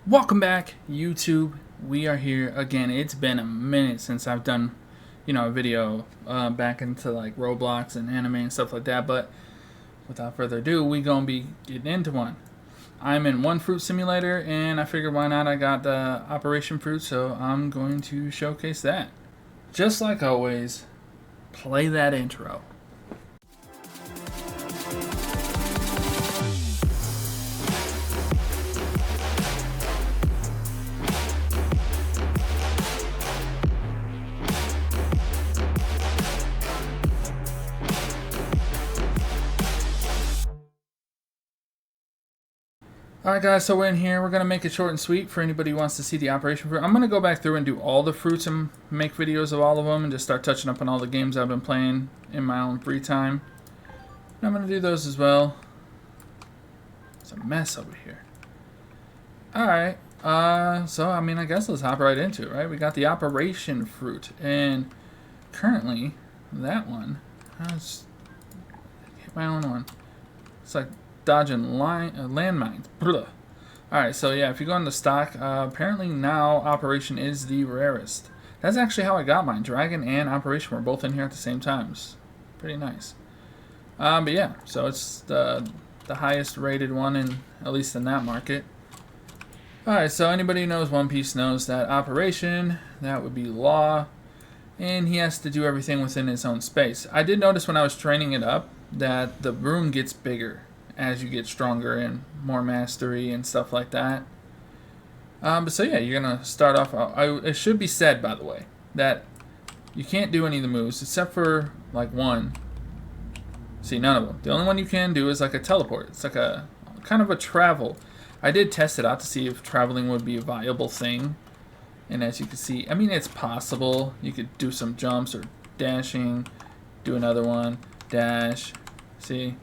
Welcome back, YouTube. We are here again. It's been a minute since I've done, a video back into like Roblox and anime and stuff like that. But without further ado, we gonna be getting into one. I'm in one fruit simulator, and I figured why not? I got the Operation Fruit, so I'm going to showcase that. Just like always, play that intro. Alright guys, so we're in here. We're going to make it short and sweet for anybody who wants to see the Operation Fruit. I'm going to go back through and do all the fruits and make videos of all of them and just start touching up on all the games I've been playing in my own free time. And I'm going to do those as well. It's a mess over here. Alright, so I guess let's hop right into it, right? We got the Operation Fruit, and currently, that one, let's hit my own one. It's like dodging landmines. Alright, so yeah, if you go on the stock, apparently now Operation is the rarest. That's actually how I got mine. Dragon and Operation were both in here at the same time. Pretty nice. But yeah, so it's the highest rated one, at least in that market. Alright, so anybody who knows One Piece knows that Operation, that would be Law, and he has to do everything within his own space. I did notice when I was training it up that the room gets bigger as you get stronger and more mastery and stuff like that. But so yeah, you're gonna start off. It should be said, by the way, that you can't do any of the moves except for like one. See, none of them. The only one you can do is like a teleport. It's like a kind of a travel. I did test it out to see if traveling would be a viable thing, and as you can see, it's possible. You could do some jumps or dashing, do another one, dash. See.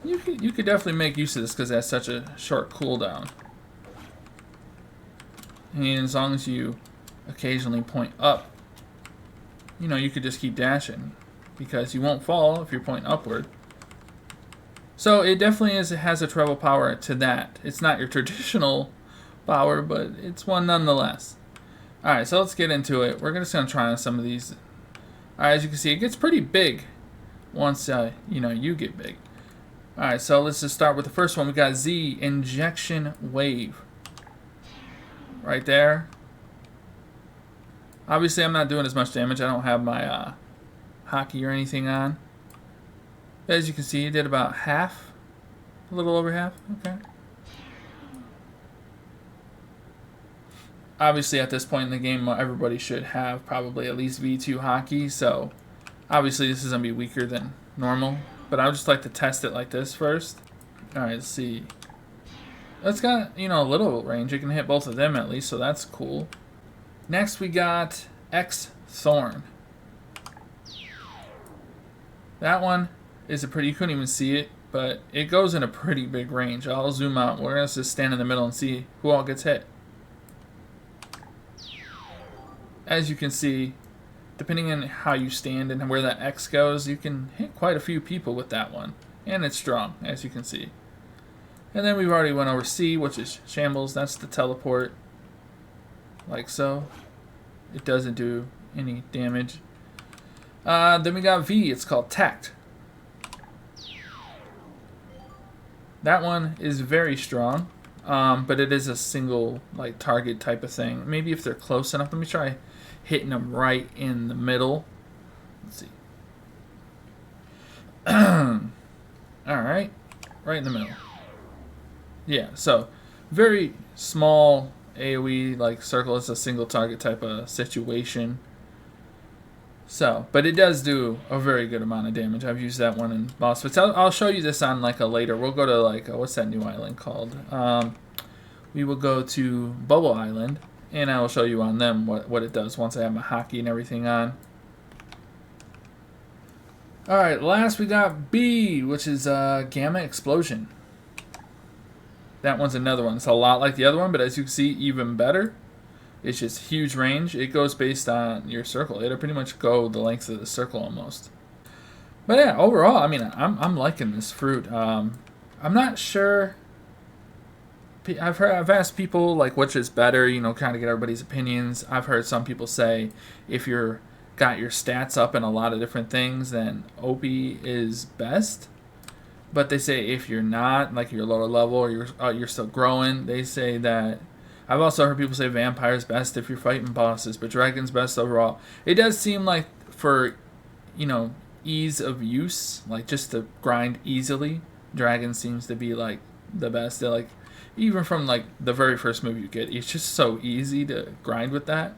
You could definitely make use of this because it has such a short cooldown. And as long as you occasionally point up, you could just keep dashing because you won't fall if you're pointing upward. So it definitely has a treble power to that. It's not your traditional power, but it's one nonetheless. Alright, so let's get into it. We're just going to try on some of these. Alright, as you can see, it gets pretty big once, you get big. Alright, so let's just start with the first one. We got Z, Injection Wave. Right there. Obviously, I'm not doing as much damage. I don't have my hockey or anything on. But as you can see, it did about half. A little over half. Okay. Obviously, at this point in the game, everybody should have probably at least V2 hockey. So, obviously, this is going to be weaker than normal. But I would just like to test it like this first. Alright, let's see. It's got, a little range. You can hit both of them at least, so that's cool. Next, we got X Thorn. That one is you couldn't even see it, but it goes in a pretty big range. I'll zoom out. We're going to just stand in the middle and see who all gets hit. As you can see, depending on how you stand and where that X goes, you can hit quite a few people with that one. And it's strong, as you can see. And then we've already went over C, which is Shambles. That's the teleport. Like so. It doesn't do any damage. Then we got V. It's called Tact. That one is very strong. But it is a single target type of thing. Maybe if they're close enough. Let me try hitting them right in the middle. Let's see. Alright. Right in the middle. Yeah, so very small AoE circle. It's a single target type of situation. So, but it does do a very good amount of damage. I've used that one in boss fights. I'll show you this on a later. We'll go to what's that new island called? We will go to Bubble Island. And I will show you on them what it does once I have my hockey and everything on. Alright, last we got B, which is Gamma Explosion. That one's another one. It's a lot like the other one, but as you can see, even better. It's just huge range. It goes based on your circle. It'll pretty much go the length of the circle almost. But yeah, overall, I'm liking this fruit. I'm not sure I've asked people like which is better, you know, kind of get everybody's opinions. I've heard some people say if you're got your stats up in a lot of different things, then OP is best. But they say if you're not, like you're lower level or you're still growing, they say that. I've also heard people say Vampire's best if you're fighting bosses, but Dragon's best overall. It does seem like for, you know, ease of use, like just to grind easily, Dragon seems to be like the best. They're like, even from like the very first move you get, it's just so easy to grind with that.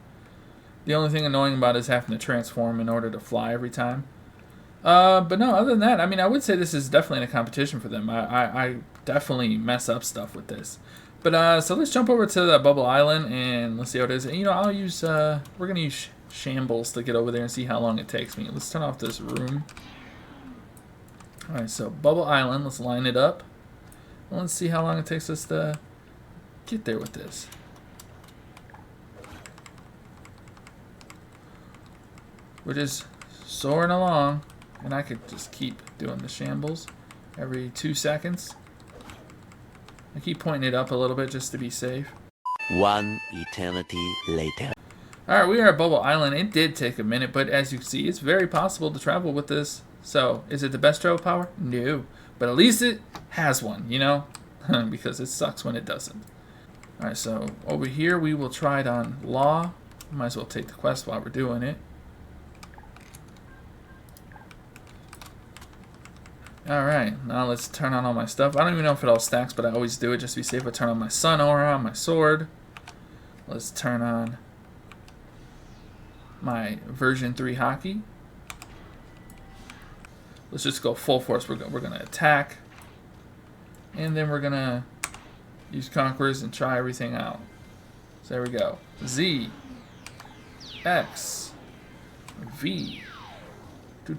The only thing annoying about it is having to transform in order to fly every time. But no, other than that, I mean, I would say this is definitely in a competition for them. I definitely mess up stuff with this. But, so let's jump over to the Bubble Island and let's see how it is. And, you know, I'll use, we're going to use Shambles to get over there and see how long it takes me. Let's turn off this room. Alright, so Bubble Island, let's line it up. And let's see how long it takes us to get there with this. We're just soaring along. And I could just keep doing the shambles every 2 seconds. I keep pointing it up a little bit just to be safe. One eternity later. Alright, we are at Bubble Island. It did take a minute, but as you can see, it's very possible to travel with this. So, is it the best travel power? No. But at least it has one, you know? Because it sucks when it doesn't. Alright, so over here we will try it on Law. Might as well take the quest while we're doing it. Alright, now let's turn on all my stuff. I don't even know if it all stacks, but I always do it just to be safe. I turn on my Sun Aura on my sword. Let's turn on my version 3 hockey. Let's just go full force. We're going to attack. And then we're going to use Conquerors and try everything out. So there we go. Z. X. V. It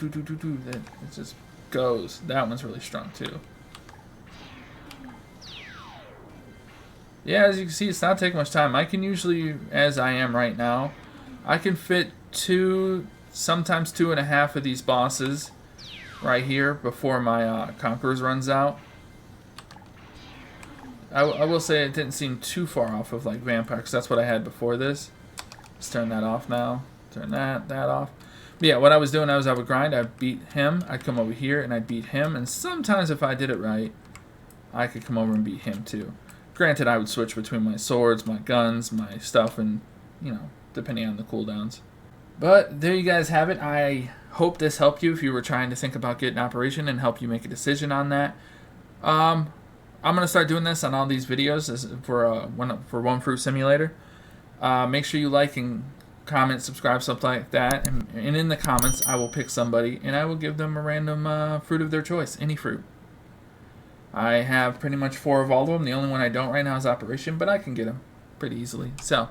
just goes. That one's really strong too. Yeah, as you can see, it's not taking much time. I can usually, as I am right now, I can fit 2, sometimes 2.5 of these bosses right here before my Conquerors runs out. I will say it didn't seem too far off of like Vampire, because that's what I had before this. Let's turn that off now. Turn that off. But yeah, what I was doing, I would grind, I'd beat him, I'd come over here and I'd beat him, and sometimes if I did it right, I could come over and beat him too. Granted, I would switch between my swords, my guns, my stuff, and, you know, depending on the cooldowns. But there you guys have it. I hope this helped you if you were trying to think about getting Operation and help you make a decision on that. I'm going to start doing this on all these videos for One Fruit Simulator. Make sure you like and comment, subscribe, something like that, and in the comments I will pick somebody and I will give them a random fruit of their choice, any fruit. I have pretty much 4 of all of them. The only one I don't right now is Operation, but I can get them pretty easily. So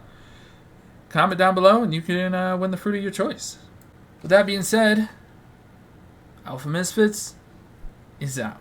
comment down below and you can win the fruit of your choice. With that being said, Alphamisfits is out.